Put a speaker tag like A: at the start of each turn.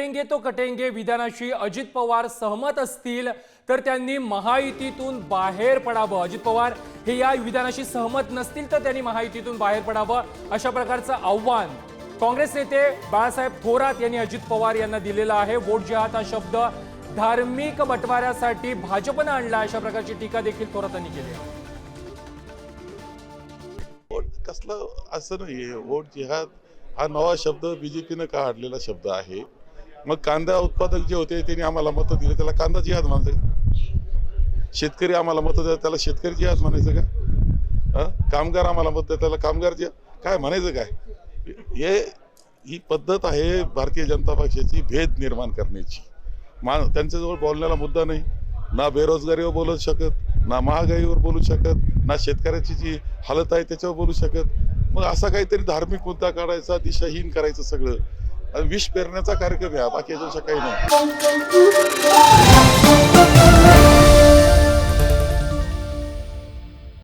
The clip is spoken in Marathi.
A: करेंगे तो कटेंगे विधानाशी अजित पवार सहमत असतील तर त्यांनी महायुतीतून बाहेर पडावं। अजित पवार हे या विधानाशी सहमत नसतील तर त्यांनी महायुतीतून बाहेर पडावं, अशा प्रकारचं आव्हान काँग्रेस नेते बाळासाहेब थोरात यांनी अजित पवार यांना दिलेलं आहे। वोट जिहाद हा शब्द धार्मिक बटवाऱ्यासाठी भाजपने आणला, अशा प्रकारची टीका देखील थोरातांनी केली आहे।
B: वोट कसलं असं नाहीये, वोट जिहाद हा नवा शब्द बीजेपीने काढलेला शब्द आहे। मग कांदा उत्पादक जे होते त्यांनी आम्हाला मतं दिले, त्याला कांदा जिहाद म्हणायचं? शेतकरी आम्हाला मतं द्या, त्याला शेतकरी जिहाद म्हणायचं का? कामगार आम्हाला मतं द्या, त्याला कामगार जिहाद काय म्हणायचं? काय ही पद्धत आहे भारतीय जनता पक्षाची, भेद निर्माण करण्याची। त्यांच्याजवळ बोलण्याला मुद्दा नाही, ना बेरोजगारीवर बोलू शकत, ना महागाईवर बोलू शकत, ना शेतकऱ्याची जी हालत आहे त्याच्यावर बोलू शकत। मग असा काहीतरी धार्मिक मुद्दा काढायचा, दिशाहीन करायचं, सगळं विष पेरण्याचा कार्यक्रम आहे, बाकी याच्यापेक्षा काही नाही।